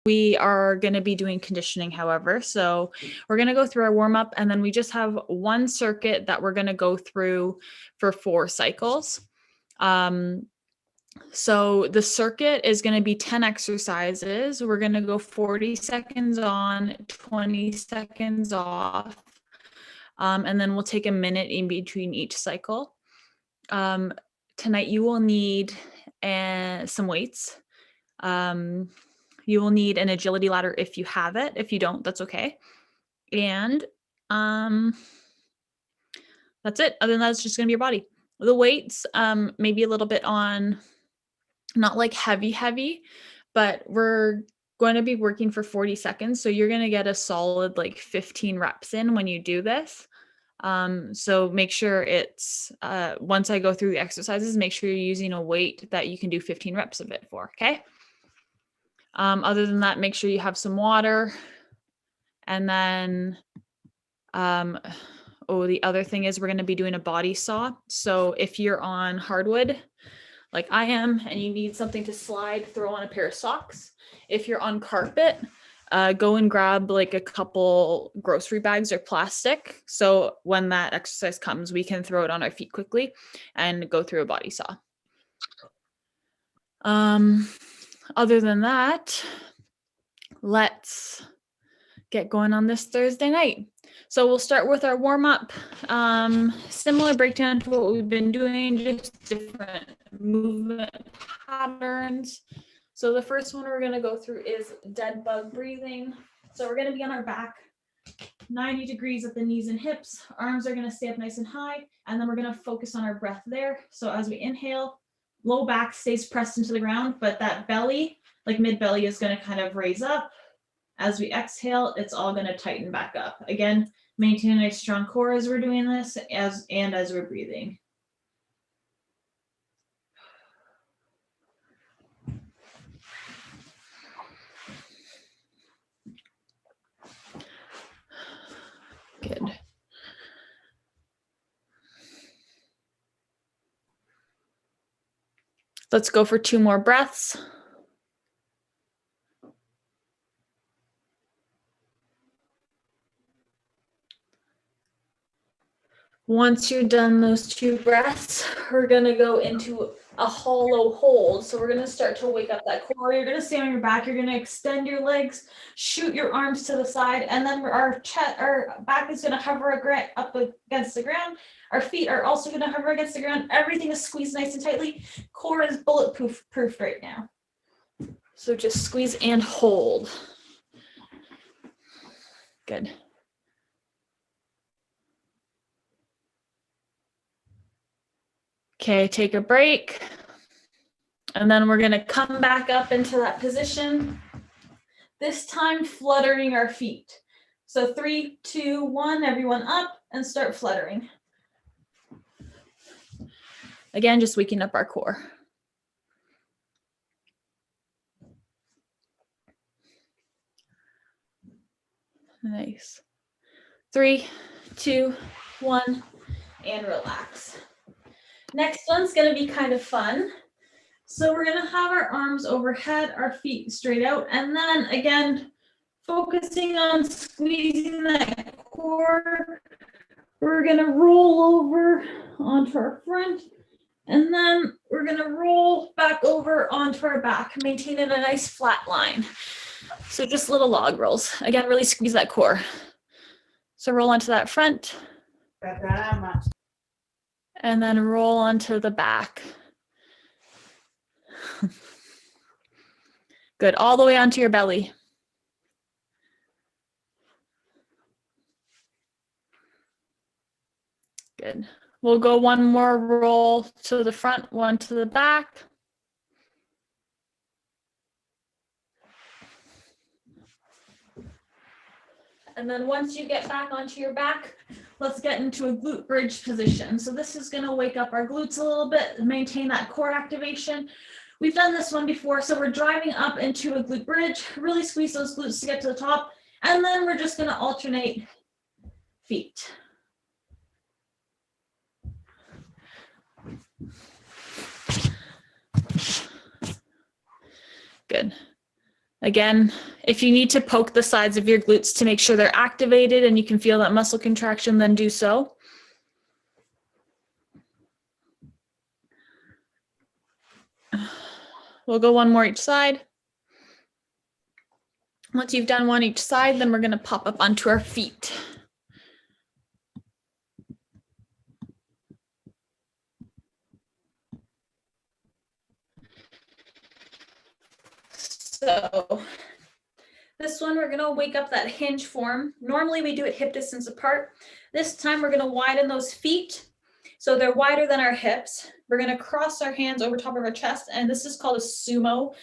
We are going to be doing conditioning, however. So we're going to go through our warm up, and then we just have one circuit that we're going to go through for 4 cycles. So the circuit is going to be 10 exercises. We're going to go 40 seconds on, 20 seconds off. And then we'll take a minute in between each cycle. Tonight you will need some weights. You will need an agility ladder if you have it. If you don't, that's okay. And that's it. Other than that, it's just going to be your body. The weights, maybe a little bit on, not like heavy, but we're going to be working for 40 seconds. So you're going to get a solid like 15 reps in when you do this. So make sure it's, once I go through the exercises, make sure you're using a weight that you can do 15 reps of it for. Okay. Other than that, make sure you have some water. And then, the other thing is we're going to be doing a body saw. So if you're on hardwood, like I am, and you need something to slide, throw on a pair of socks. If you're on carpet, go and grab like a couple grocery bags or plastic. So when that exercise comes, we can throw it on our feet quickly and go through a body saw. Other than that, let's get going on this Thursday night. So we'll start with our warm up, similar breakdown to what we've been doing, just different movement patterns. So the first one we're going to go through is dead bug breathing. So we're going to be on our back, 90 degrees at the knees and hips. Arms are going to stay up nice and high, and then we're going to focus on our breath there. So as we inhale, low back stays pressed into the ground, but that belly, like mid belly, is going to kind of raise up. As we exhale, it's all going to tighten back up. Again, maintain a nice strong core as we're doing this, as we're breathing. Good. Let's go for 2 more breaths. Once you're done those 2 breaths, we're going to go into a hollow hold. So we're going to start to wake up that core. You're going to stay on your back. You're going to extend your legs, shoot your arms to the side, and then our back is going to hover up against the ground. Our feet are also going to hover against the ground. Everything is squeezed nice and tightly. Core is bulletproof right now. So just squeeze and hold. Good. Okay, take a break. And then we're going to come back up into that position. This time fluttering our feet. So 3, 2, 1, everyone up and start fluttering. Again, just waking up our core. Nice. 3, 2, 1, and relax. Next one's going to be kind of fun. So we're going to have our arms overhead, our feet straight out, and then again, focusing on squeezing that core. We're going to roll over onto our front, and then we're going to roll back over onto our back, maintaining a nice flat line. So just little log rolls. Again, really squeeze that core. So roll onto that front. And then roll onto the back. Good, all the way onto your belly. Good. We'll go one more roll to the front, one to the back. And then once you get back onto your back, let's get into a glute bridge position. So this is going to wake up our glutes a little bit, maintain that core activation. We've done this one before, so we're driving up into a glute bridge, really squeeze those glutes to get to the top, and then we're just going to alternate feet. Good. Again, if you need to poke the sides of your glutes to make sure they're activated and you can feel that muscle contraction, then do so. We'll go one more each side. Once you've done one each side, then we're going to pop up onto our feet. So this one, we're going to wake up that hinge form. Normally we do it hip distance apart. This time we're going to widen those feet so they're wider than our hips. We're going to cross our hands over top of our chest, and this is called a sumo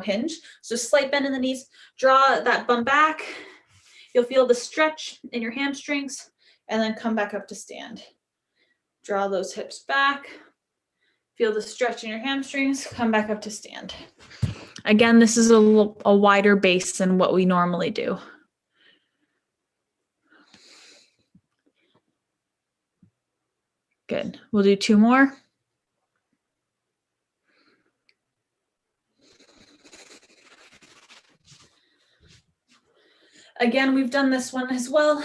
hinge. So slight bend in the knees, draw that bum back. You'll feel the stretch in your hamstrings, and then come back up to stand. Draw those hips back. Feel the stretch in your hamstrings, come back up to stand. Again, this is a wider base than what we normally do. Good. We'll do two more. Again, we've done this one as well.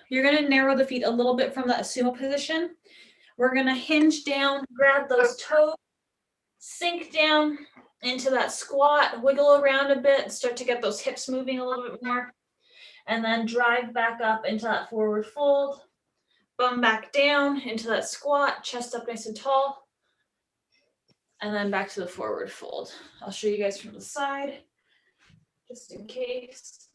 You're going to narrow the feet a little bit from that sumo position. We're going to hinge down, grab those toes, sink down into that squat, wiggle around a bit, start to get those hips moving a little bit more, and then drive back up into that forward fold, bum back down into that squat, chest up nice and tall, and then back to the forward fold. I'll show you guys from the side, just in case.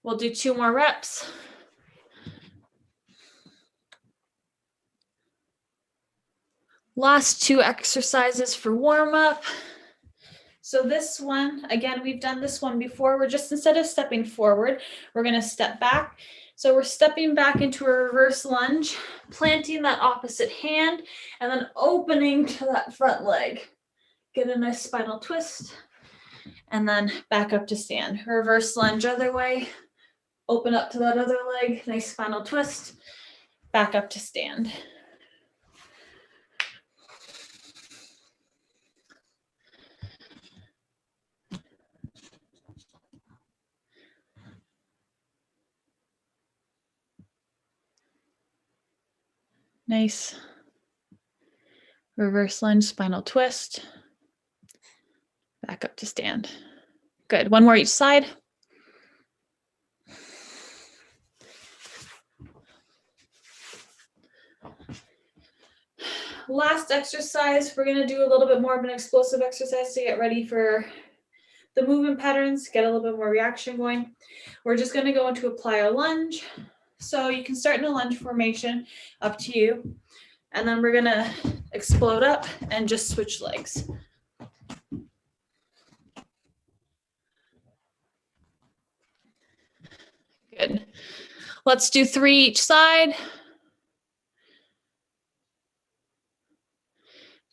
We'll do two more reps. Last two exercises for warm up. So this one, again, we've done this one before. We're just, instead of stepping forward, we're going to step back. So we're stepping back into a reverse lunge, planting that opposite hand, and then opening to that front leg. Get a nice spinal twist, and then back up to stand. Reverse lunge other way. Open up to that other leg, nice spinal twist, back up to stand. Nice. Reverse lunge, spinal twist, back up to stand. Good, one more each side. Last exercise, we're gonna do a little bit more of an explosive exercise to get ready for the movement patterns, get a little bit more reaction going. We're just gonna go into a plyo lunge. So you can start in a lunge formation, up to you. And then we're gonna explode up and just switch legs. Good. Let's do 3 each side.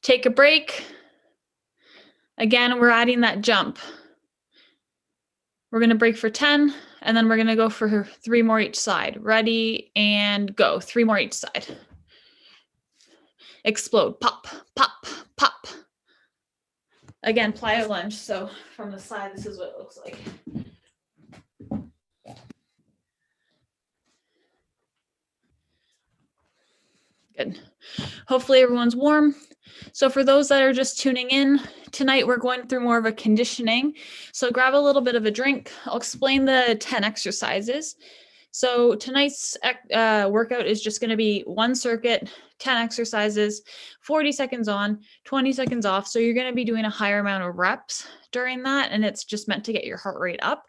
Take a break. Again, we're adding that jump. We're going to break for 10, and then we're going to go for 3 more each side. Ready and go. 3 more each side. Explode. Pop, pop, pop. Again, plyo lunge. So from the side, this is what it looks like. Good. Hopefully everyone's warm. So for those that are just tuning in, tonight we're going through more of a conditioning. So grab a little bit of a drink. I'll explain the 10 exercises. So tonight's workout is just going to be 1 circuit, 10 exercises, 40 seconds on, 20 seconds off. So you're going to be doing a higher amount of reps during that, and it's just meant to get your heart rate up.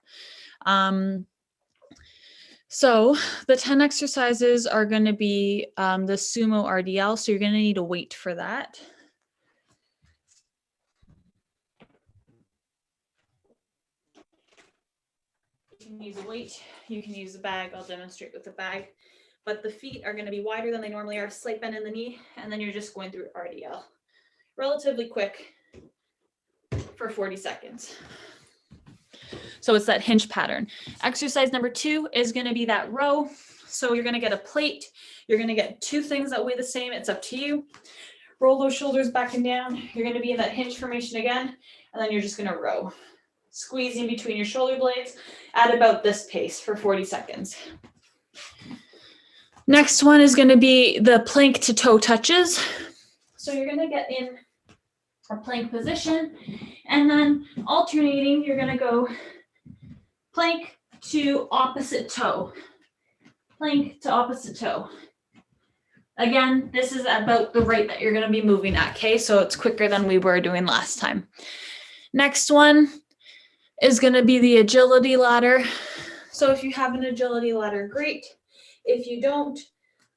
So the 10 exercises are going to be the Sumo Rdl. So you're going to need a weight for that. You can use a weight, you can use a bag. I'll demonstrate with the bag. But the feet are going to be wider than they normally are, slight bend in the knee, and then you're just going through RDL. Relatively quick for 40 seconds. So it's that hinge pattern. Exercise number 2 is going to be that row. So you're going to get a plate. You're going to get 2 things that weigh the same. It's up to you. Roll those shoulders back and down. You're going to be in that hinge formation again, and then you're just going to row. Squeezing between your shoulder blades at about this pace for 40 seconds. Next one is going to be the plank to toe touches. So you're going to get in a plank position, and then alternating, you're going to go plank to opposite toe. Plank to opposite toe. Again, this is about the rate that you're going to be moving at, okay? So it's quicker than we were doing last time. Next one is going to be the agility ladder. So if you have an agility ladder, great. If you don't,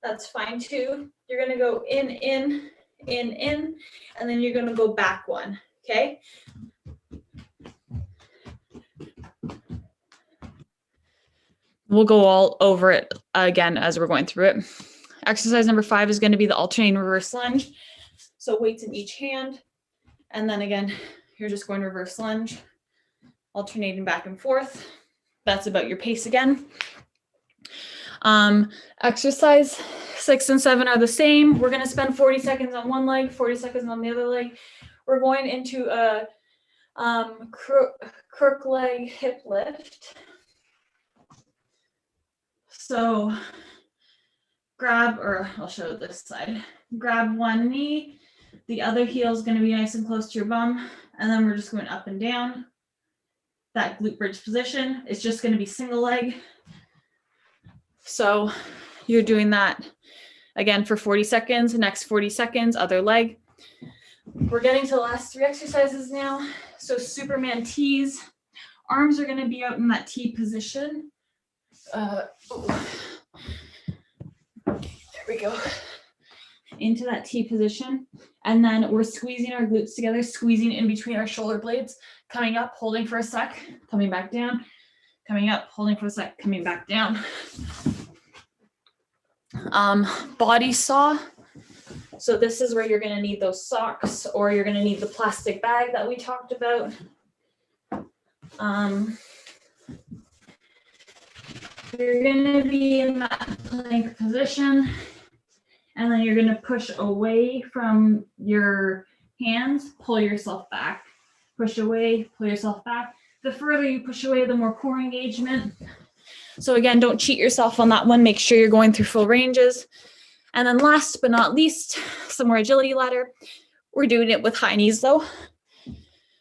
that's fine too. You're going to go in, and then you're going to go back one, okay? We'll go all over it again as we're going through it. Exercise number 5 is going to be the alternating reverse lunge. So weights in each hand. And then again, you're just going reverse lunge, alternating back and forth. That's about your pace again. Exercise 6 and 7 are the same. We're going to spend 40 seconds on one leg, 40 seconds on the other leg. We're going into a crook leg hip lift. So grab, or I'll show this side. Grab one knee. The other heel is going to be nice and close to your bum. And then we're just going up and down. That glute bridge position is just going to be single leg. So you're doing that again for 40 seconds. The next 40 seconds, other leg. We're getting to the last 3 exercises now. So Superman tees. Arms are going to be out in that T position. There we go. Into that T position. And then we're squeezing our glutes together, squeezing in between our shoulder blades, coming up, holding for a sec, coming back down, coming up, holding for a sec, coming back down. Body saw. So this is where you're going to need those socks, or you're going to need the plastic bag that we talked about. You're going to be in that plank position, and then you're going to push away from your hands, pull yourself back. Push away, pull yourself back. The further you push away, the more core engagement. So again, don't cheat yourself on that one. Make sure you're going through full ranges. And then last but not least, some more agility ladder. We're doing it with high knees though.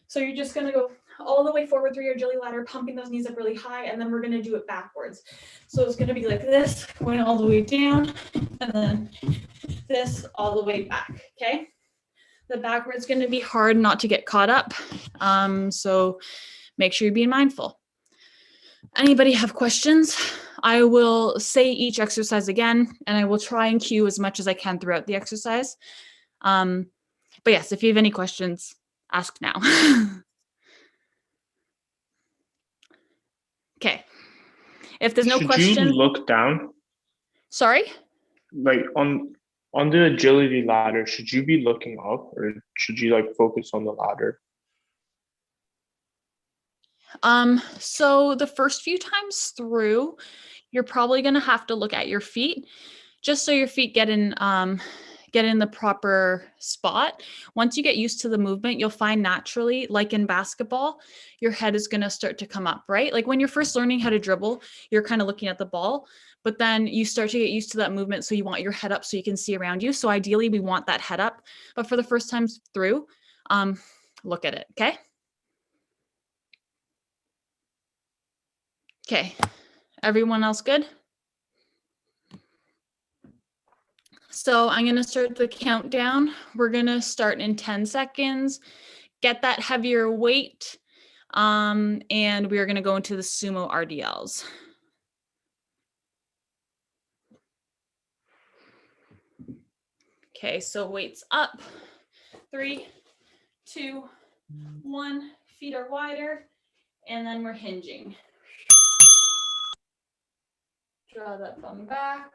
So you're just going to go all the way forward through your agility ladder, pumping those knees up really high, and then we're going to do it backwards. So it's going to be like this, going all the way down, and then this all the way back, okay? The backwards going to be hard not to get caught up, so make sure you're being mindful. Anybody have questions? I will say each exercise again, and I will try and cue as much as I can throughout the exercise. But yes, if you have any questions, ask now. Okay. If there's no question. Should you look down? Sorry? Like on the agility ladder, should you be looking up, or should you like focus on the ladder? So the first few times through, you're probably going to have to look at your feet just so your feet get in the proper spot. Once you get used to the movement, you'll find naturally, like in basketball, your head is going to start to come up, right? Like when you're first learning how to dribble, you're kind of looking at the ball, but then you start to get used to that movement. So you want your head up so you can see around you. So ideally we want that head up, but for the first times through, look at it. Okay. Okay. Everyone else good? So I'm going to start the countdown. We're going to start in 10 seconds. Get that heavier weight. And we are going to go into the Sumo Rdls. Okay, so weights up. 3, 2, 1. Feet are wider. And then we're hinging. Draw that bum back.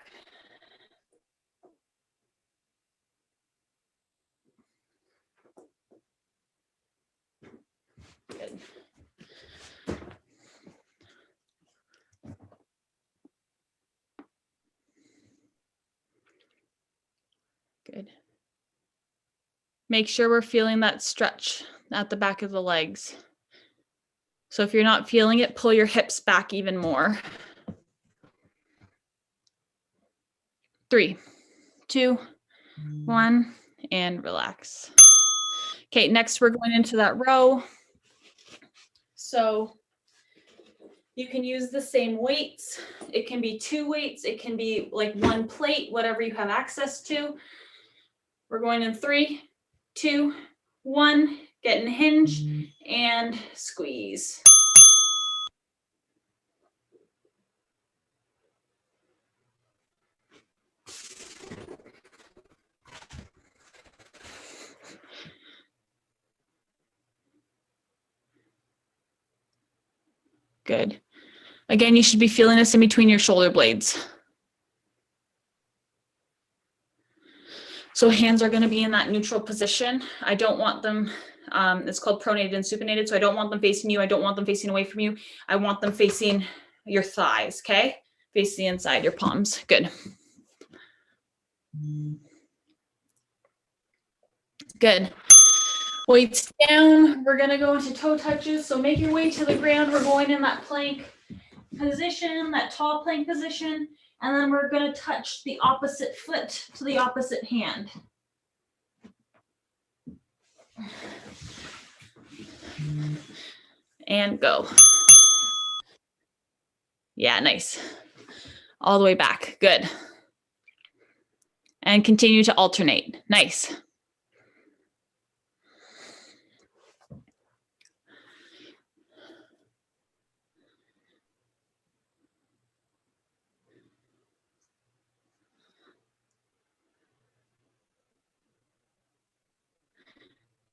Good. Good. Make sure we're feeling that stretch at the back of the legs. So if you're not feeling it, pull your hips back even more. 3, 2, 1, and relax. Okay, next we're going into that row. So you can use the same weights. It can be 2 weights. It can be like 1 plate, whatever you have access to. We're going in 3, 2, 1, get in hinge and squeeze. Good. Again, you should be feeling this in between your shoulder blades. So hands are going to be in that neutral position. I don't want them, it's called pronated and supinated. So I don't want them facing you. I don't want them facing away from you. I want them facing your thighs, okay? Face the inside, your palms. Good. Good. Weights down. We're going to go into toe touches. So make your way to the ground. We're going in that plank position, that tall plank position. And then we're going to touch the opposite foot to the opposite hand. And go. Yeah, nice. All the way back. Good. And continue to alternate. Nice.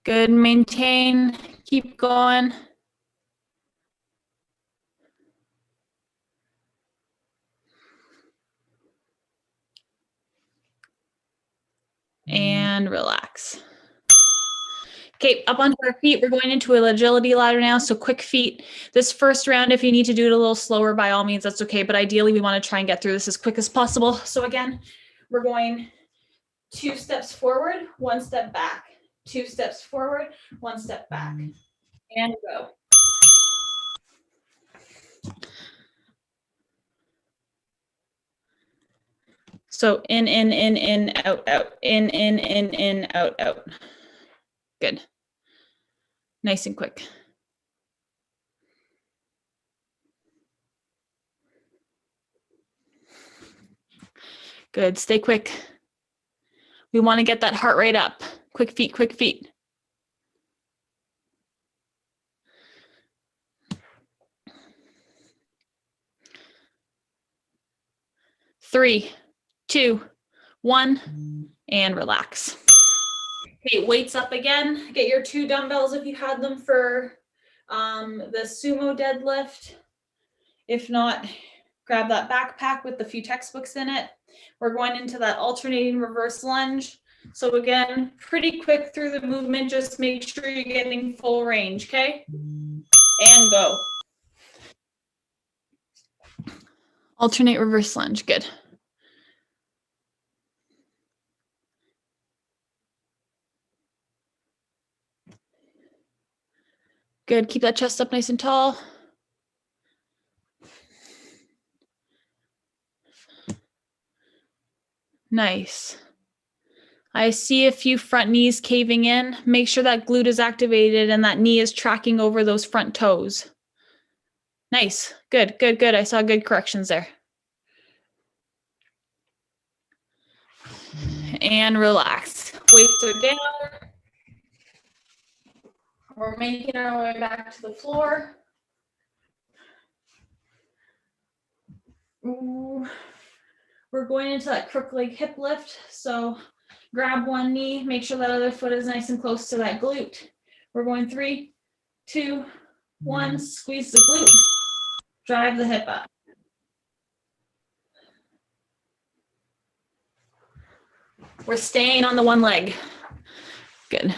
Good. Maintain. Keep going. And relax. Okay, up onto our feet. We're going into an agility ladder now. So quick feet. This first round, if you need to do it a little slower, by all means, that's okay. But ideally, we want to try and get through this as quick as possible. So again, we're going 2 steps forward, 1 step back. 2 steps forward, 1 step back. And go. So in, out, out. In, out, out. Good. Nice and quick. Good. Stay quick. We want to get that heart rate up. Quick feet, quick feet. Three, 2, 1, and relax. Okay, weights up again. Get your 2 dumbbells if you had them for the Sumo Deadlift. If not, grab that backpack with the few textbooks in it. We're going into that alternating reverse lunge. So again, pretty quick through the movement. Just make sure you're getting full range, okay? And go. Alternate reverse lunge, good. Good, keep that chest up nice and tall. Nice. I see a few front knees caving in. Make sure that glute is activated and that knee is tracking over those front toes. Nice, good, good, good. I saw good corrections there. And relax. Weights are down. We're making our way back to the floor. Ooh. We're going into that crook leg hip lift. So grab one knee, make sure that other foot is nice and close to that glute. We're going 3, 2, 1, squeeze the glute. Drive the hip up. We're staying on the one leg. Good.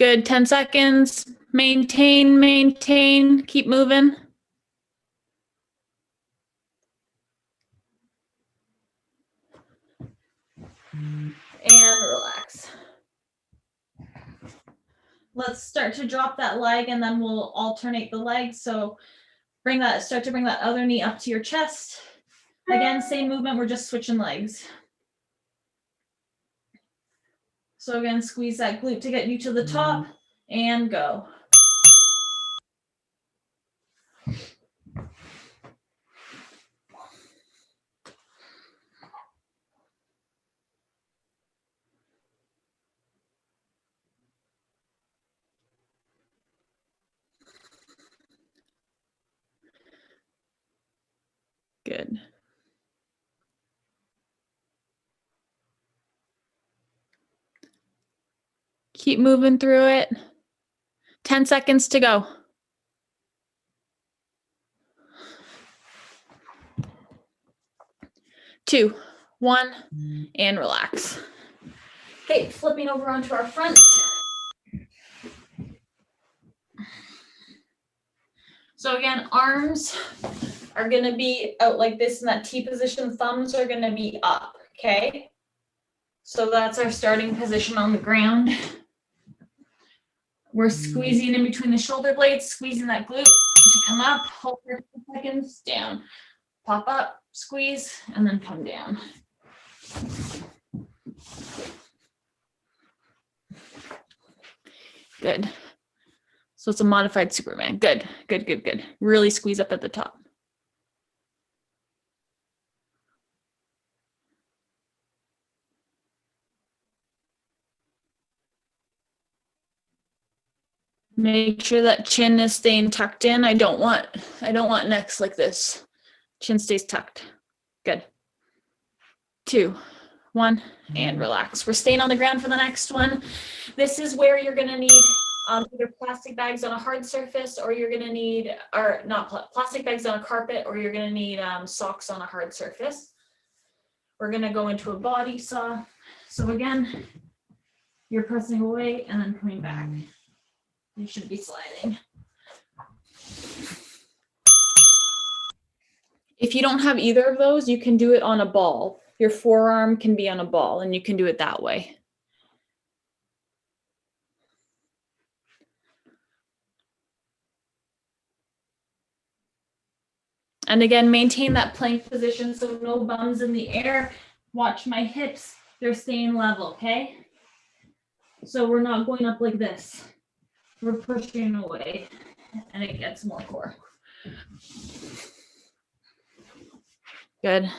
Good. 10 seconds. Maintain. Keep moving. And relax. Let's start to drop that leg and then we'll alternate the legs. So start to bring that other knee up to your chest. Again, same movement, we're just switching legs. So again, squeeze that glute to get you to the top and go. Good. Keep moving through it. 10 seconds to go. 2, 1, and relax. Okay, flipping over onto our front. So again, arms are gonna be out like this in that T position. Thumbs are gonna be up, okay? So that's our starting position on the ground. We're squeezing in between the shoulder blades, squeezing that glute to come up, hold for 2 seconds, down. Pop up, squeeze, and then come down. Good. So it's a modified Superman. Good. Really squeeze up at the top. Make sure that chin is staying tucked in. I don't want necks like this. Chin stays tucked. Good. 2, 1, and relax. We're staying on the ground for the next one. This is where you're gonna need either plastic bags on a hard surface, or you're gonna need, or not plastic bags on a carpet, or you're gonna need socks on a hard surface. We're gonna go into a body saw. So again, you're pressing away and then coming back. You should be sliding. If you don't have either of those, you can do it on a ball. Your forearm can be on a ball and you can do it that way. And again, maintain that plank position so no bums in the air. Watch my hips, they're staying level, okay? So we're not going up like this. We're pushing away and it gets more core. Good.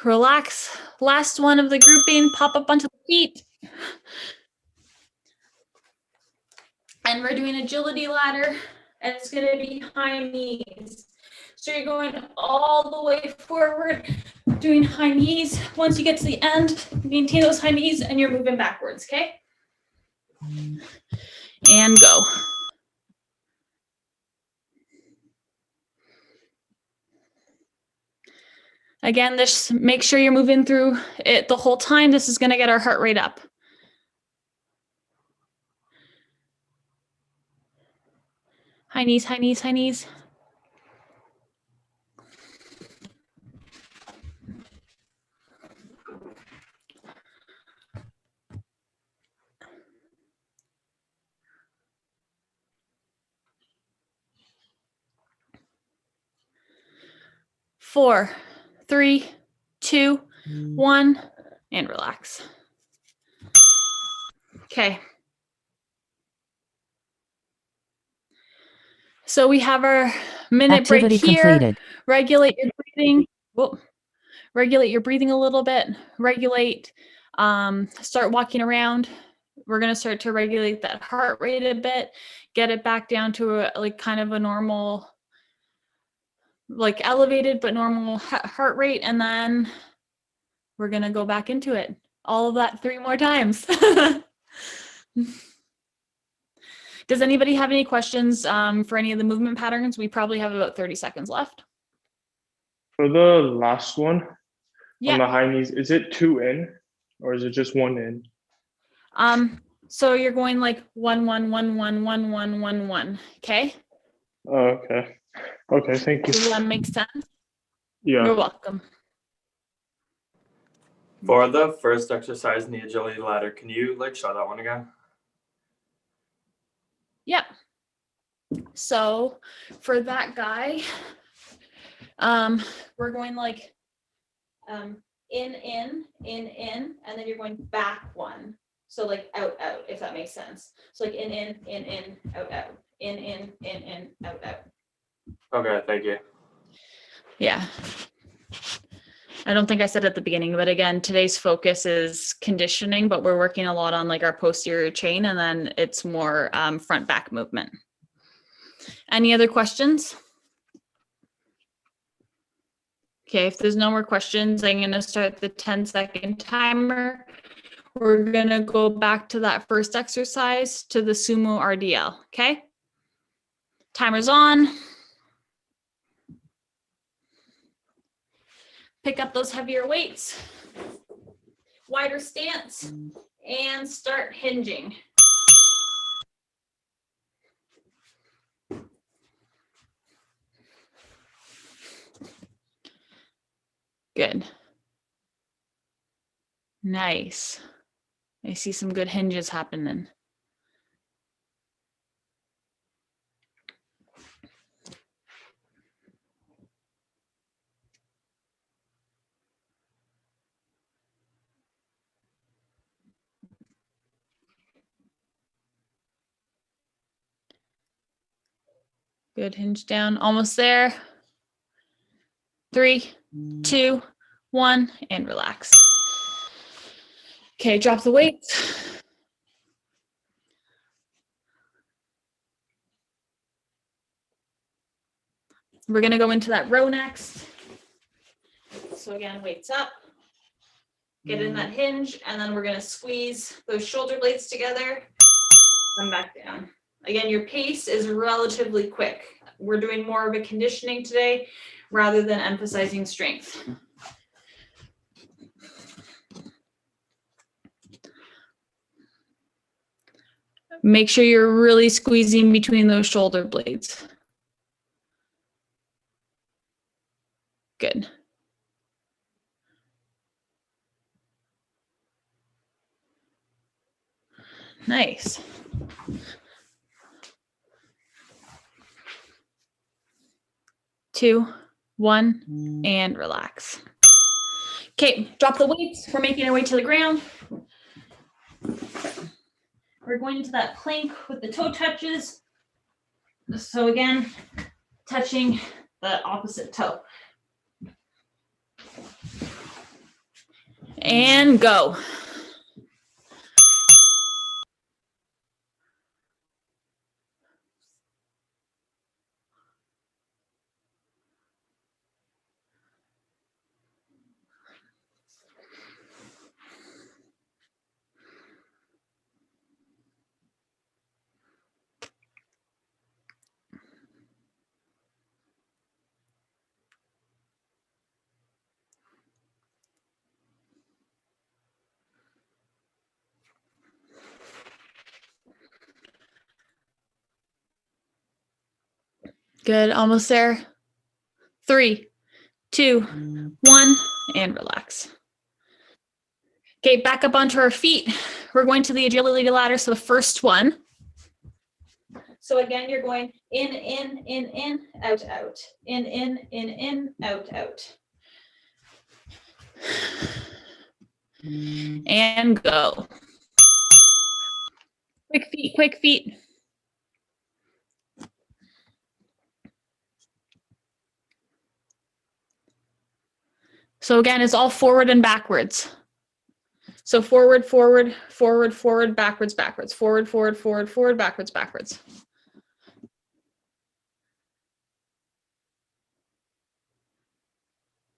Relax. Last one of the grouping, pop up onto the feet. And we're doing agility ladder, and it's gonna be high knees. So you're going all the way forward, doing high knees. Once you get to the end, maintain those high knees and you're moving backwards, okay? And go. Again, just make sure you're moving through it the whole time. This is gonna get our heart rate up. High knees, high knees, high knees. Four, 3, 2, 1, and relax. Okay. So we have our minute break here. Completed. Regulate your breathing. Whoa. Regulate your breathing a little bit. Regulate, start walking around. We're going to start to regulate that heart rate a bit, get it back down to like kind of a normal, like elevated but normal heart rate, and then we're going to go back into it. All of that 3 more times. Does anybody have any questions for any of the movement patterns? We probably have about 30 seconds left. For the last one, on the high knees, is it 2 in or is it just 1 in? So you're going like 1, 1, 1, 1, 1, 1, 1, 1. Okay. Oh, okay. Okay, thank you. Does that make sense? Yeah. You're welcome. For the first exercise in the agility ladder, can you like show that one again? Yep. So for that guy, we're going like in, and then you're going back 1. So like out, if that makes sense. So like in, out, in, out. Okay, thank you. Yeah. I don't think I said at the beginning, but again, today's focus is conditioning, but we're working a lot on like our posterior chain, and then it's more front back movement. Any other questions? Okay, if there's no more questions, I'm going to start the 10-second timer. We're going to go back to that first exercise to the Sumo Rdl, okay? Timer's on. Pick up those heavier weights, wider stance, and start hinging. Good. Nice. I see some good hinges happening. Good, hinge down, almost there. 3, 2, 1, and relax. Okay, drop the weights. We're gonna go into that row next. So again, weights up, get in that hinge, and then we're gonna squeeze those shoulder blades together, come back down. Again, your pace is relatively quick. We're doing more of a conditioning today rather than emphasizing strength. Make sure you're really squeezing between those shoulder blades. Good. Nice. Two, 1, and relax. Okay, drop the weights. We're making our way to the ground. We're going into that plank with the toe touches. So again, touching the opposite toe. And go. Good, almost there. 3, 2, 1, and relax. Okay, back up onto our feet. We're going to the agility ladder, so the first one. So again, you're going in, out, out. In, out. And go. Quick feet. So again, it's all forward and backwards. So forward, backwards, forward, backwards.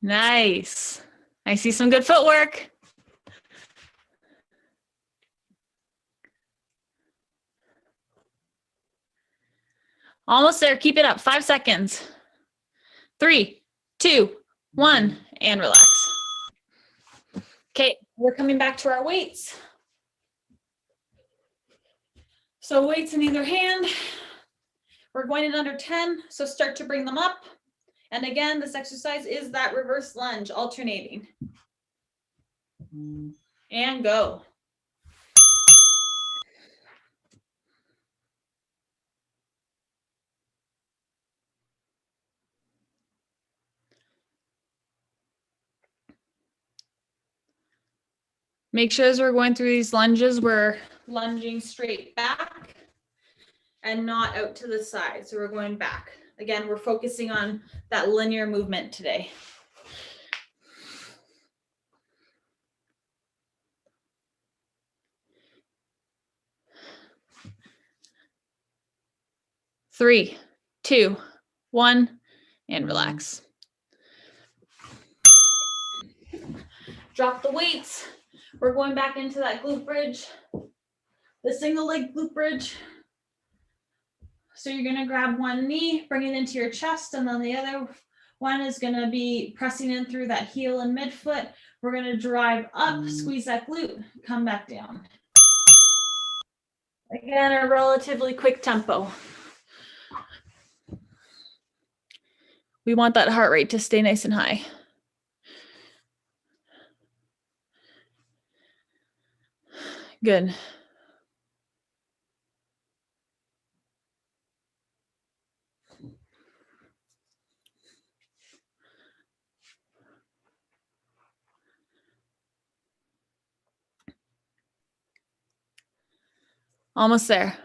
Nice. I see some good footwork. Almost there. Keep it up. 5 seconds. 3, 2, 1, and relax. Okay, we're coming back to our weights. So weights in either hand. We're going in under 10, so start to bring them up. And again, this exercise is that reverse lunge, alternating. And go. Make sure as we're going through these lunges, we're lunging straight back and not out to the side. So we're going back. Again, we're focusing on that linear movement today. Three, two, one, and relax. Drop the weights. We're going back into that glute bridge, the single leg glute bridge. So you're going to grab one knee, bring it into your chest, and then the other one is going to be pressing in through that heel and midfoot. We're going to drive up, squeeze that glute, come back down. Again, a relatively quick tempo. We want that heart rate to stay nice and high. Good. Almost there.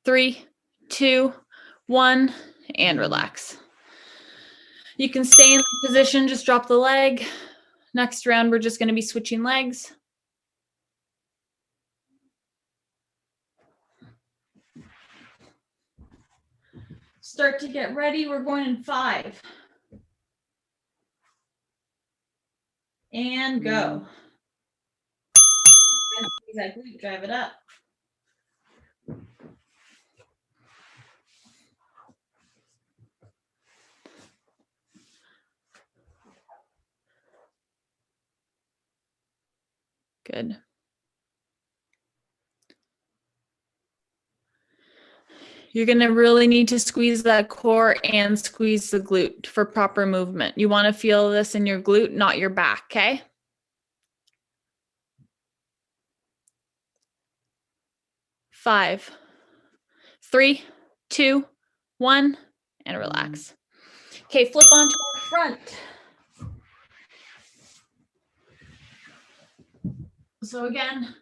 3, 2, 1, and relax. You can stay in the position, just drop the leg. Next round, we're just going to be switching legs. Start to get ready. We're going in 5. And go. Exactly. Drive it up. Good. You're going to really need to squeeze that core and squeeze the glute for proper movement. You want to feel this in your glute, not your back, okay? 5, 3, 2, 1, and relax. Okay, flip onto our front. So again,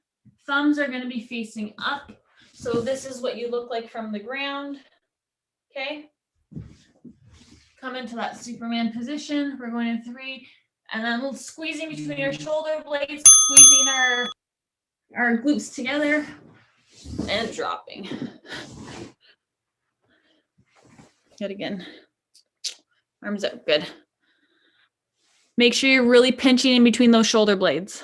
thumbs are going to be facing up. So this is what you look like from the ground. Okay. Come into that Superman position. We're going in 3, and then squeezing between your shoulder blades, squeezing our glutes together, and dropping. Good again. Arms out. Good. Make sure you're really pinching in between those shoulder blades.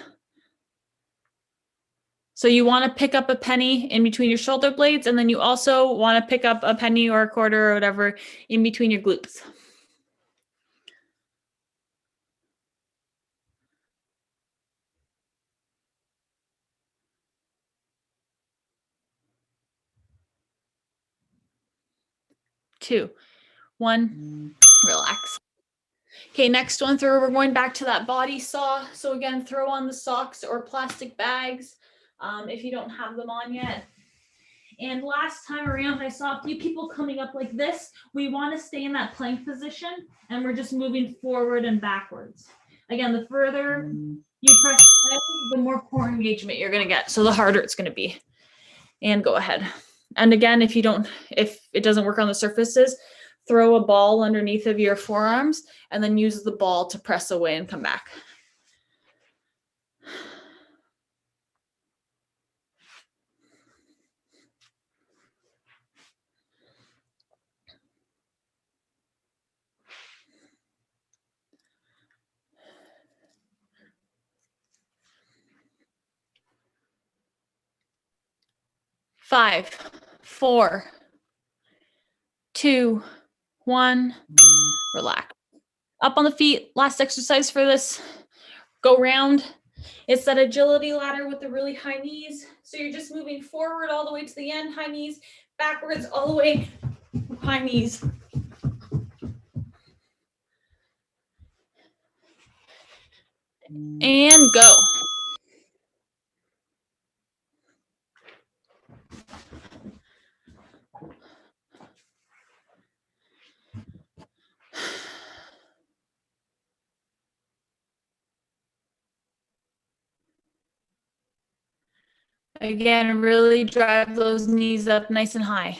So you want to pick up a penny in between your shoulder blades, and then you also want to pick up a penny or a quarter or whatever in between your glutes. Two, one, relax. Okay, next one through, we're going back to that body saw. So again, throw on the socks or plastic bags if you don't have them on yet. And last time around, I saw a few people coming up like this. We want to stay in that plank position, and we're just moving forward and backwards. Again, the further you press play, the more core engagement you're going to get. So the harder it's going to be. And go ahead. And again, if it doesn't work on the surfaces, throw a ball underneath of your forearms and then use the ball to press away and come back. Five, 4, 2, 1, relax. Up on the feet, last exercise for this. Go round, It's that agility ladder with the really high knees. So you're just moving forward all the way to the end, high knees, backwards all the way, high knees. And go. Again, really drive those knees up nice and high.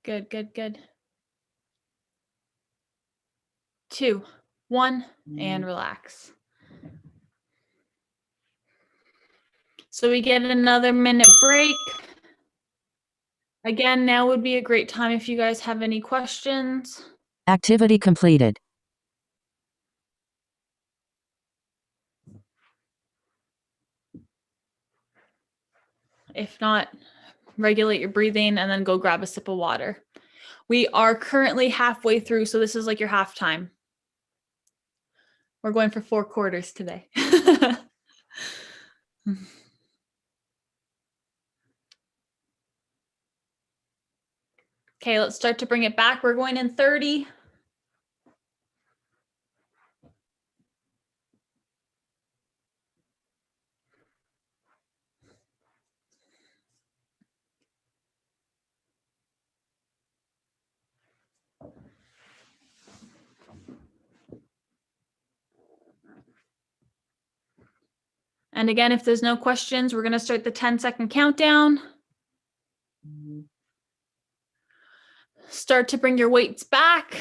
Good, good, good. 2, 1, and relax. So we get another minute break. Again, now would be a great time if you guys have any questions. Activity completed. If not, regulate your breathing and then go grab a sip of water. We are currently halfway through, so this is like your halftime. We're going for 4 quarters today. Okay, let's start to bring it back. We're going in 30. And again, if there's no questions, we're going to start the 10-second countdown. Start to bring your weights back.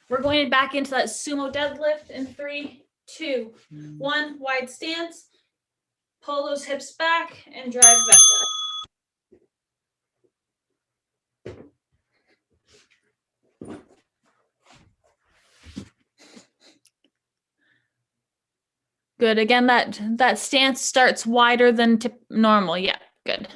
We're going back into that sumo deadlift in 3, 2, 1. Wide stance. Pull those hips back and drive back up. Good. Again, that stance starts wider than normal. Yeah, good.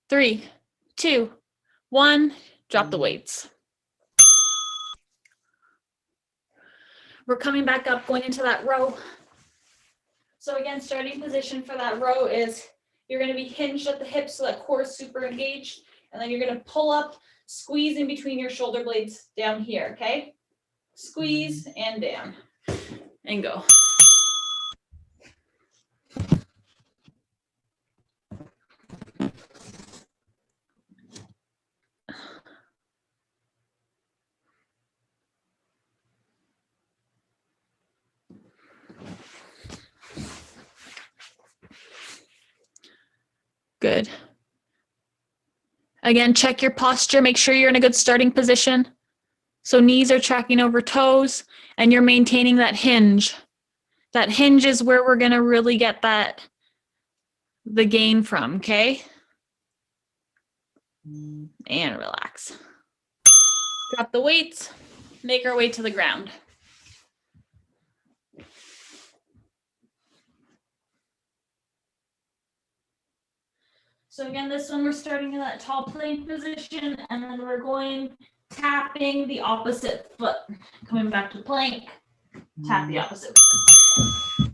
Three, 2, 1. Drop the weights. We're coming back up, going into that row. So again, starting position for that row is you're going to be hinged at the hips so that core is super engaged. And then you're going to pull up, squeeze in between your shoulder blades down here, okay? Squeeze and down. And go. Good. Again, check your posture. Make sure you're in a good starting position. So knees are tracking over toes and you're maintaining that hinge. That hinge is where we're going to really get the gain from, okay? And relax. Drop the weights, make our way to the ground. So again, this one we're starting in that tall plank position and then we're going tapping the opposite foot. Coming back to plank, tap the opposite foot.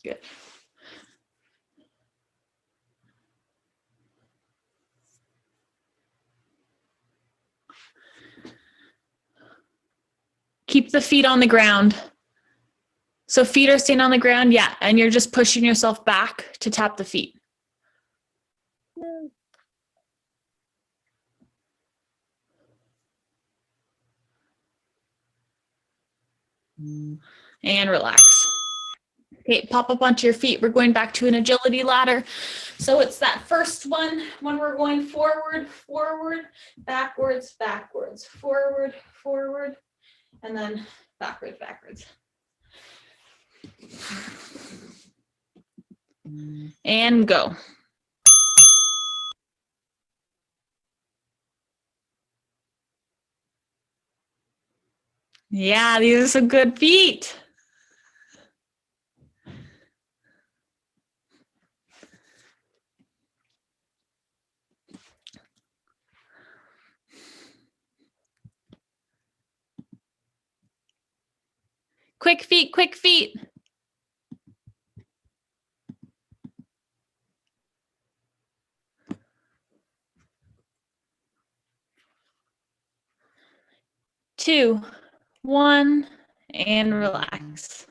Good. Keep the feet on the ground. So feet are staying on the ground, yeah, and you're just pushing yourself back to tap the feet. And relax. Okay, pop up onto your feet. We're going back to an agility ladder. So it's that first one when we're going forward, forward, backwards, backwards, forward, forward, and then backwards, backwards. And go. Yeah, these are some good feet. Quick feet, quick feet. Two, one, and relax.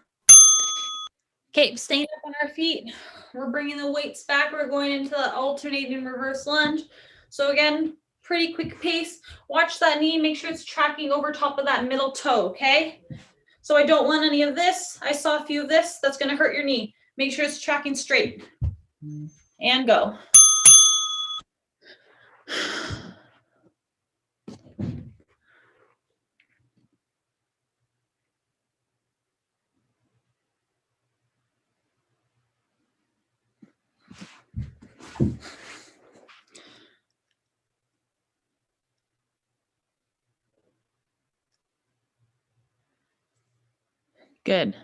Okay, staying up on our feet. We're bringing the weights back. We're going into the alternating reverse lunge. So again, pretty quick pace. Watch that knee. Make sure it's tracking over top of that middle toe, okay? So I don't want any of this. I saw a few of this. That's going to hurt your knee. Make sure it's tracking straight. And go. Good.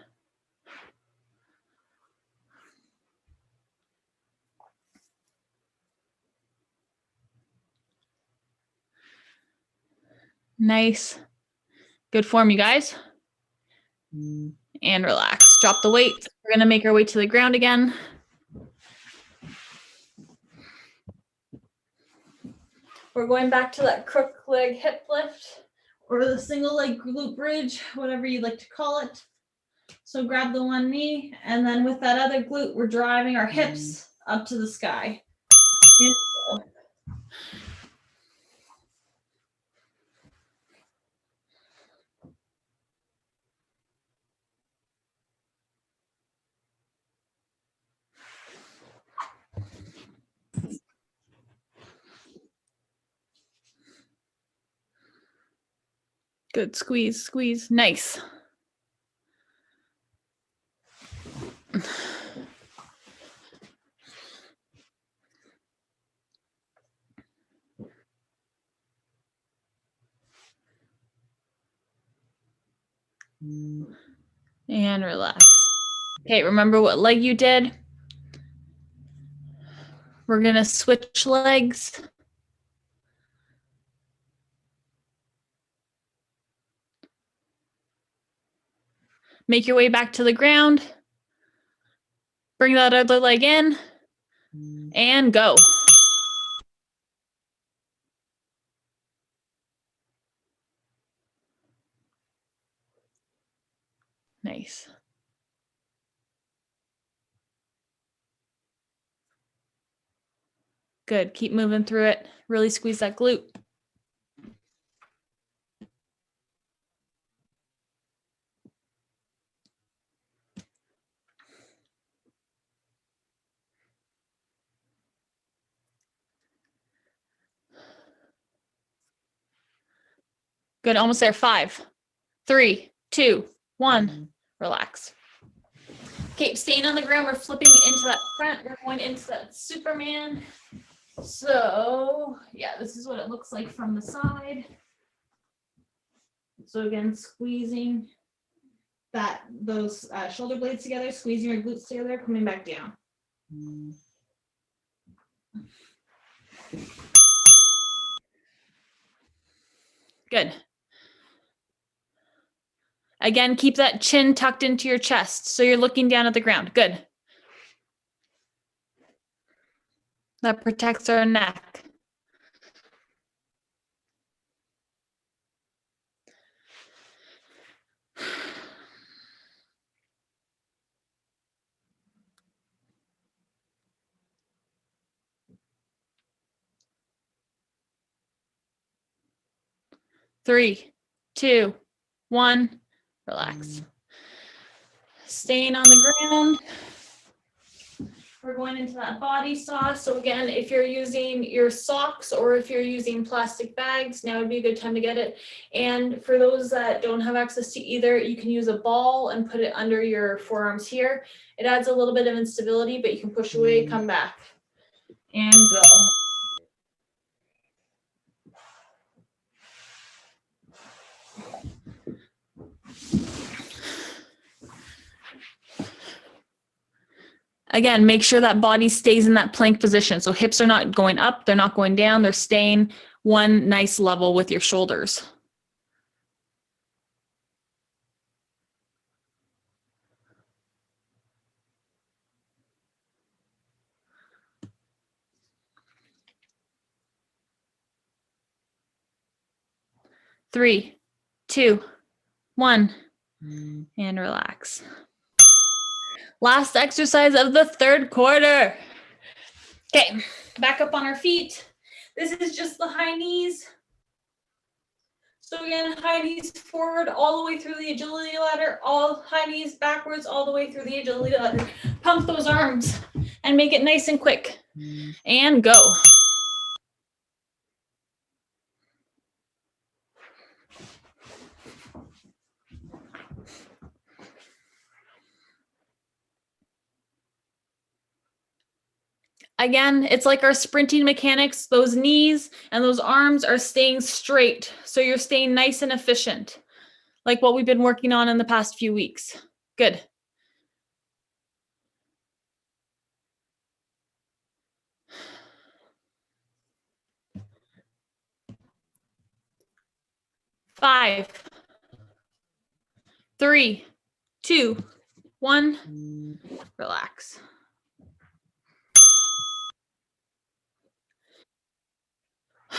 Nice. Good form, you guys. And relax. Drop the weight. We're going to make our way to the ground again. We're going back to that crook leg hip lift or the single leg glute bridge, whatever you'd like to call it. So grab the one knee, and then with that other glute, we're driving our hips up to the sky. And go. Good, squeeze, squeeze, nice. And relax. Okay, remember what leg you did? We're gonna switch legs. Make your way back to the ground. Bring that other leg in and go. Nice. Good, keep moving through it. Really squeeze that glute. Good, almost there. 5, 3, 2, 1. Relax. Okay, staying on the ground, we're flipping into that front. We're going into that Superman. So yeah, this is what it looks like from the side. So again, squeezing those shoulder blades together, squeezing your glutes together, coming back down. Good. Again, keep that chin tucked into your chest so you're looking down at the ground. Good. That protects our neck. Three, two, one, relax. staying on the ground. We're going into that body saw. So again, if you're using your socks or if you're using plastic bags, now would be a good time to get it. And for those that don't have access to either, you can use a ball and put it under your forearms here. It adds a little bit of instability, but you can push away, come back, and go. Again, make sure that body stays in that plank position. So hips are not going up, they're not going down, they're staying one nice level with your shoulders. Three, two, one, and relax. Last exercise of the third quarter. Okay, back up on our feet. This is just the high knees. So again, high knees forward all the way through the agility ladder, all high knees backwards all the way through the agility ladder. Pump those arms and make it nice and quick. And go. Again, it's like our sprinting mechanics. Those knees and those arms are staying straight. So you're staying nice and efficient, like what we've been working on in the past few weeks. Good. Five, three, two, one, relax.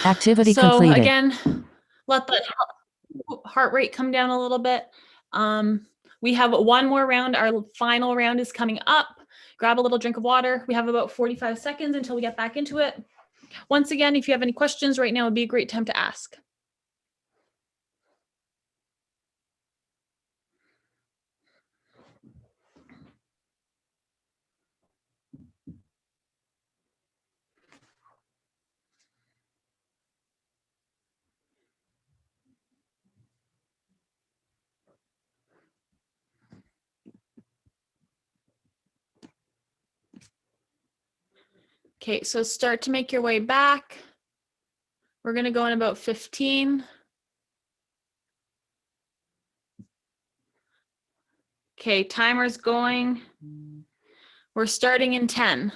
Activity So completed. again, let the heart rate come down a little bit. We have one more round. Our final round is coming up. Grab a little drink of water. We have about 45 seconds until we get back into it. Once again, if you have any questions right now, would be a great time to ask. Okay, so start to make your way back. We're going to go in about 15. Okay, timer's going. We're starting in 10.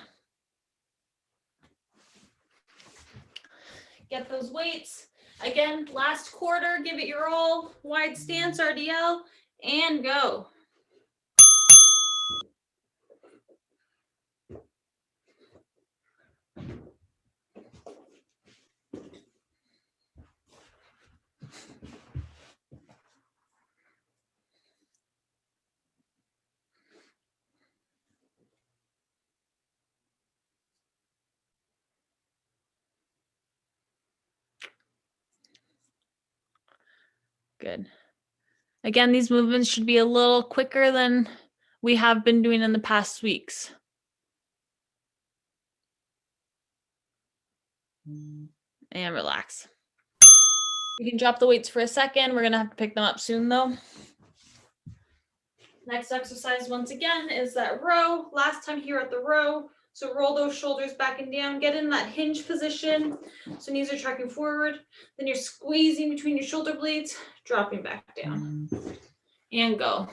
Get those weights. Again, last quarter, give it your all. Wide stance, RDL, and go. Good. Again, these movements should be a little quicker than we have been doing in the past weeks. And relax. You can drop the weights for a second. We're going to have to pick them up soon though. Next exercise, once again, is that row. Last time here at the row. So roll those shoulders back and down. Get in that hinge position. So knees are tracking forward. Then you're squeezing between your shoulder blades, dropping back down. And go.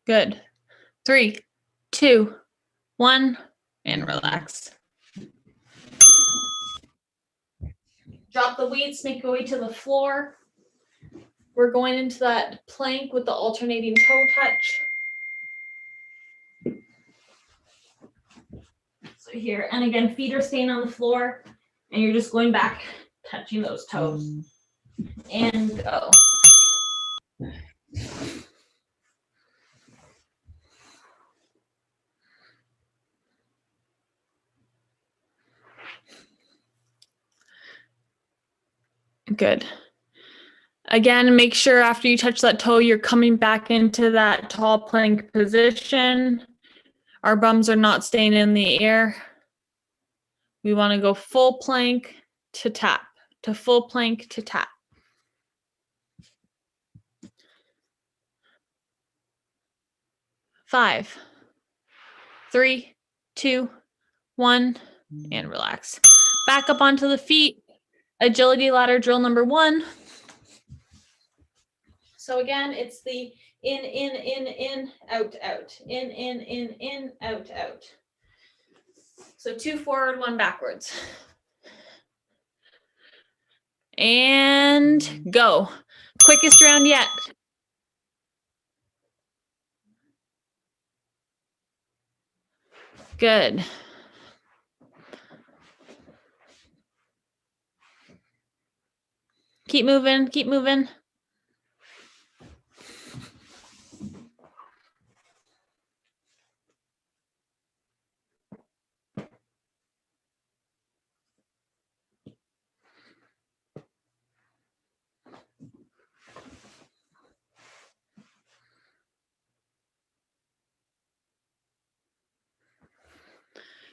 Good. 3, 2, 1, and relax. Drop the weights, make your way to the floor. we're going into that plank with the alternating toe touch. So here, and again, feet are staying on the floor, and you're just going back, touching those toes, and go. Good. Again, make sure after you touch that toe, you're coming back into that tall plank position. Our bums are not staying in the air. We want to go full plank to tap, to full plank to tap. Five, 3, 2, 1, and relax. Back up onto the feet. Agility ladder drill number 1. So again, it's the in, out, out. In, out, out. So 2 forward, 1 backwards. And go. Quickest round yet. Good. Keep moving, keep moving.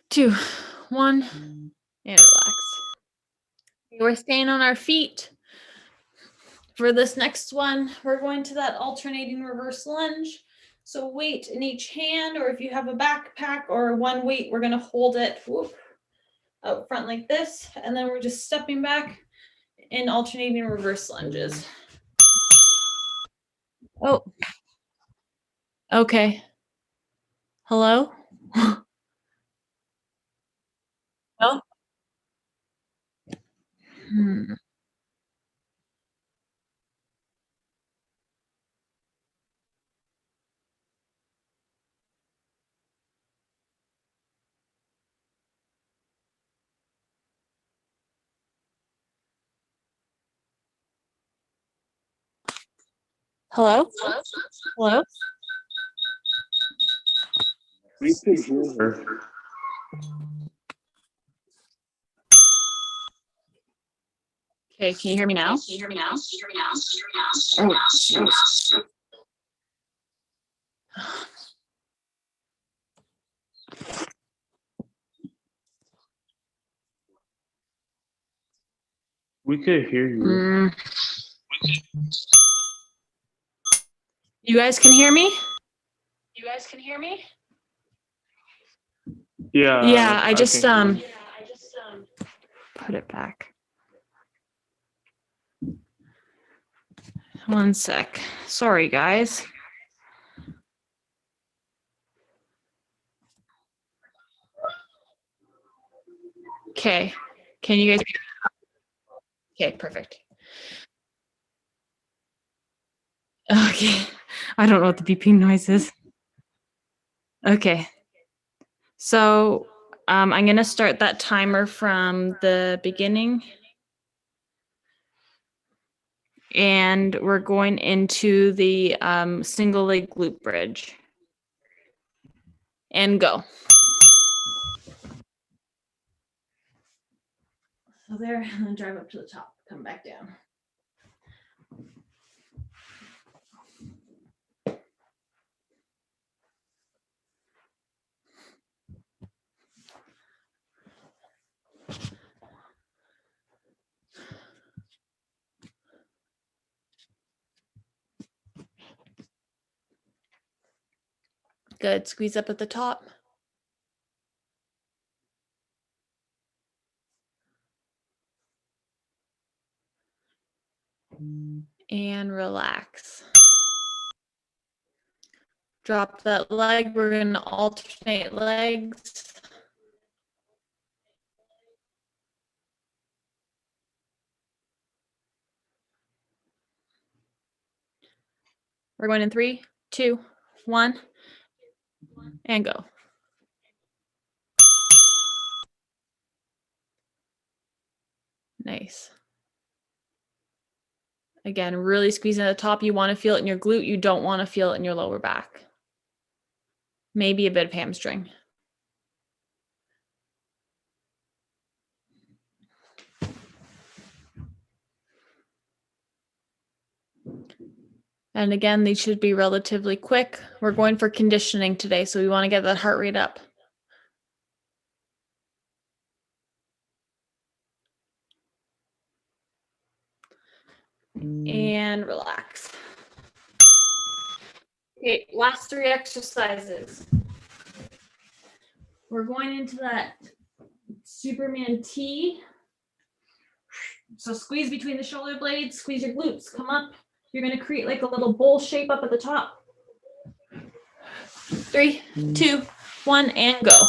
Two, 1, and relax. We're staying on our feet. For this next one, we're going to that alternating reverse lunge. So weight in each hand, or if you have a backpack or one weight, we're going to hold it out front like this. And then we're just stepping back in alternating reverse lunges. Oh, okay. Hello? No? Hello? Hello? We could hear her. Okay, can you hear me now? Oh, we could hear you. You guys can hear me? You guys can hear me? Yeah. Yeah, I just can hear you. put it back. One sec. Sorry, guys. Okay. Can you guys? Okay, perfect. Okay. I don't know what the beeping noise is. Okay. So I'm going to start that timer from the beginning. And we're going into the single leg glute bridge. And go. So there, and then drive up to the top, come back down. Good, squeeze up at the top. And relax. Drop that leg. We're going to alternate legs. We're going in 3, 2, 1, and go. Nice. Again, really squeezing at the top. You want to feel it in your glute. You don't want to feel it in your lower back. Maybe a bit of hamstring. And again, these should be relatively quick. We're going for conditioning today, so we want to get that heart rate up. And relax. Okay, last 3 exercises. We're going into that Superman T. So squeeze between the shoulder blades, squeeze your glutes, come up. You're going to create like a little bowl shape up at the top. 3, 2, 1, and go.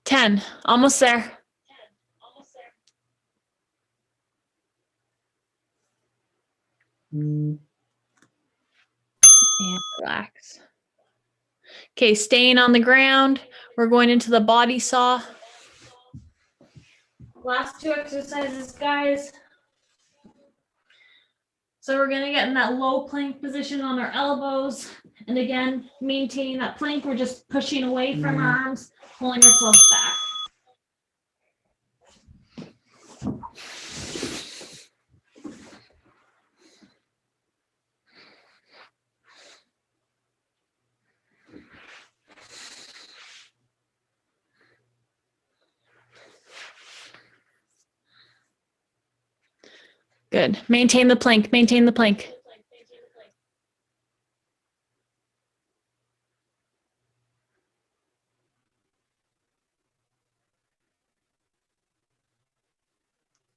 Ten, almost there. And relax. Okay, staying on the ground. We're going into the body saw. Last 2 exercises, guys. So we're gonna get in that low plank position on our elbows. And again, maintaining that plank, we're just pushing away from our arms, pulling ourselves back. Good. Maintain the plank, maintain the plank.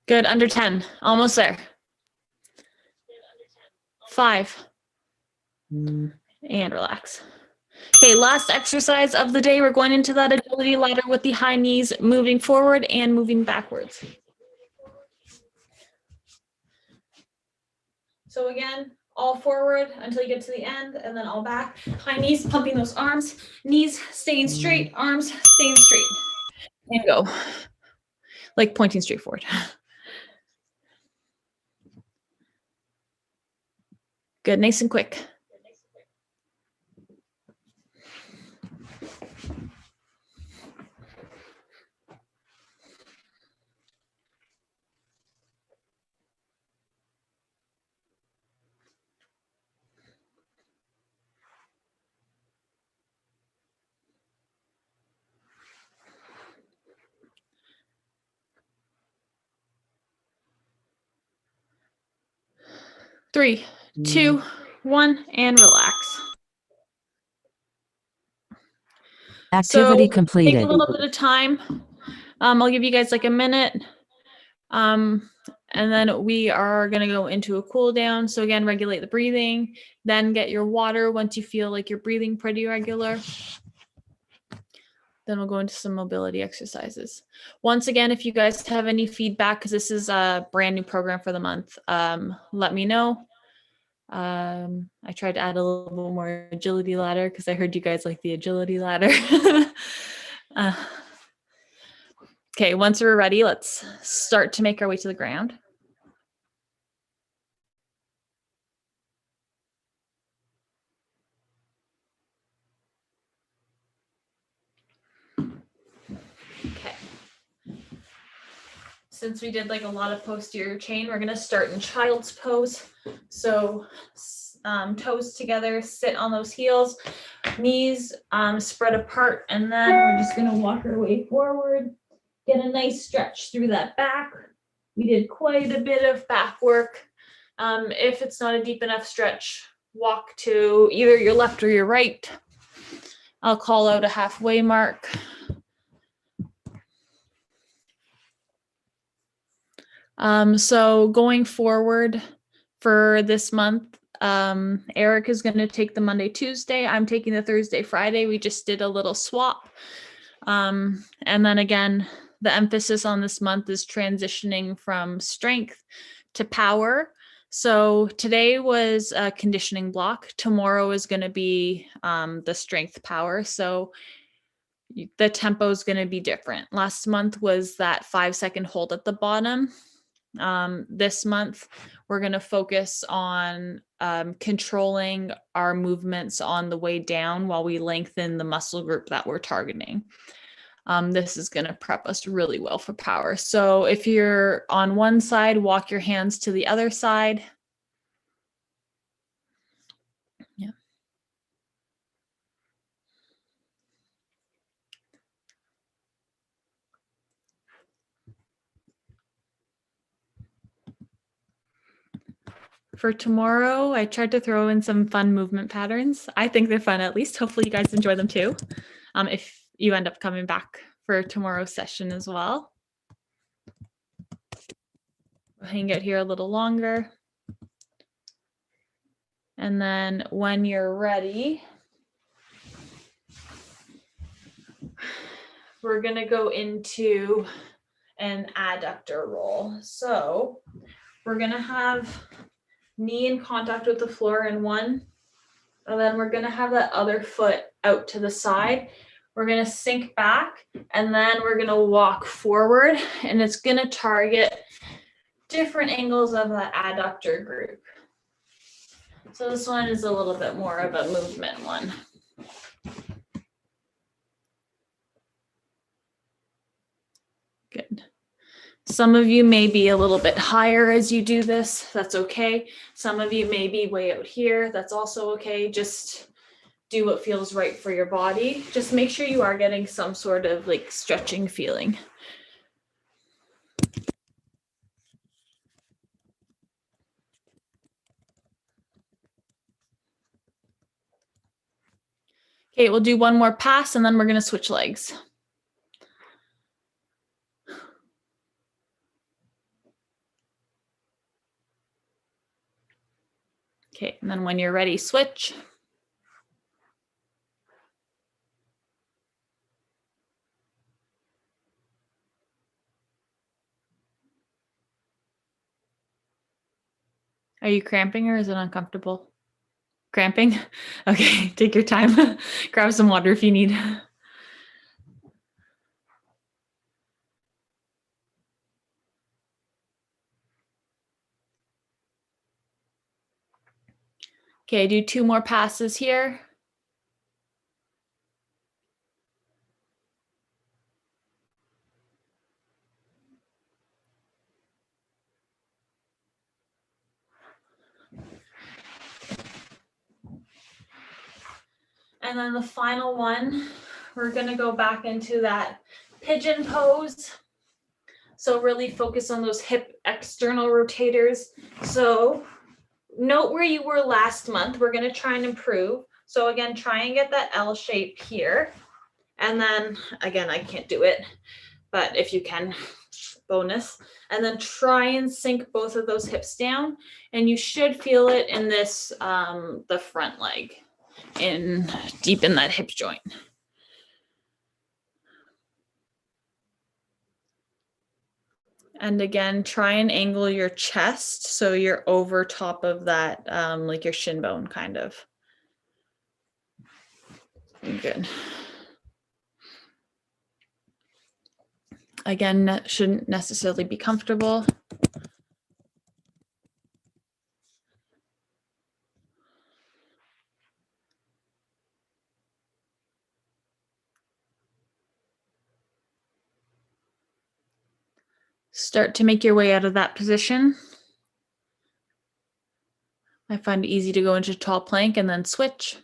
Good, under 10, almost there. 5. And relax. Okay, last exercise of the day. We're going into that agility ladder with the high knees, moving forward and moving backwards. So again, all forward until you get to the end, and then all back. High knees, pumping those arms, knees staying straight, arms staying straight. And go. Like pointing straight forward. Good, nice and quick. Three, 2, 1, and relax. Activity So completed. take a little bit of time. I'll give you guys like a minute. And then we are going to go into a cool down. So again, regulate the breathing, then get your water once you feel like you're breathing pretty regular. Then we'll go into some mobility exercises. Once again, if you guys have any feedback, because this is a brand new program for the month, let me know. I tried to add a little bit more agility ladder because I heard you guys like the agility ladder. Okay, once we're ready, let's start to make our way to the ground. Okay. Since we did like a lot of posterior chain, we're gonna start in child's pose. So toes together, sit on those heels, knees spread apart, and then we're just gonna walk our way forward. Get a nice stretch through that back. We did quite a bit of back work. If it's not a deep enough stretch, walk to either your left or your right. I'll call out a halfway mark. So going forward for this month, Erec is going to take the Monday, Tuesday. I'm taking the Thursday, Friday. We just did a little swap. And then again, the emphasis on this month is transitioning from strength to power. So today was a conditioning block. Tomorrow is going to be the strength power. So the tempo is going to be different. Last month was that 5-second hold at the bottom. This month, we're going to focus on controlling our movements on the way down while we lengthen the muscle group that we're targeting. This is going to prep us really well for power. So if you're on one side, walk your hands to the other side. Yeah. For tomorrow, I tried to throw in some fun movement patterns. I think they're fun, at least. Hopefully you guys enjoy them too. If you end up coming back for tomorrow's session as well. We'll hang out here a little longer. And then when you're ready, we're gonna go into an adductor roll. So we're gonna have knee in contact with the floor in one, and then we're gonna have that other foot out to the side. We're gonna sink back, and then we're gonna walk forward, and it's gonna target different angles of the adductor group. So this one is a little bit more of a movement one. Good. Some of you may be a little bit higher as you do this. That's okay. Some of you may be way out here. That's also okay. Just do what feels right for your body. Just make sure you are getting some sort of like stretching feeling. Okay, we'll do one more pass and then we're going to switch legs. Okay, and then when you're ready, switch. Are you cramping or is it uncomfortable? Cramping? Okay, take your time. Grab some water if you need. Okay, do 2 more passes here. And then the final one, we're gonna go back into that pigeon pose. So really focus on those hip external rotators. So note where you were last month. We're gonna try and improve. So again, try and get that L shape here. And then again, I can't do it, but if you can, bonus. And then try and sink both of those hips down. And you should feel it in this, the front leg, in deep in that hip joint. And again, try and angle your chest so you're over top of that, like your shin bone kind of. Good. Again, that shouldn't necessarily be comfortable. Start to make your way out of that position. I find it easy to go into tall plank and then switch.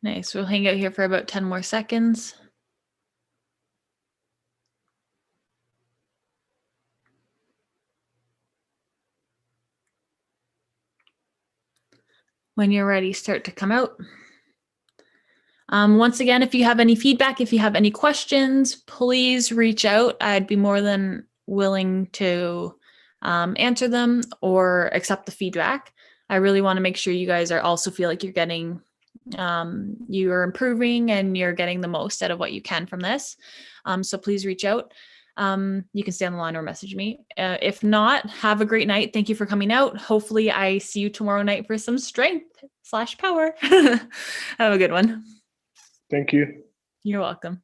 Nice. We'll hang out here for about 10 more seconds. When you're ready, start to come out. Once again, if you have any feedback, if you have any questions, please reach out. I'd be more than willing to answer them or accept the feedback. I really want to make sure you guys also feel like you're getting, you're improving and you're getting the most out of what you can from this. So please reach out. You can stay on the line or message me. If not, have a great night. Thank you for coming out. Hopefully I see you tomorrow night for some strength/power. Have a good one. Thank you. You're welcome.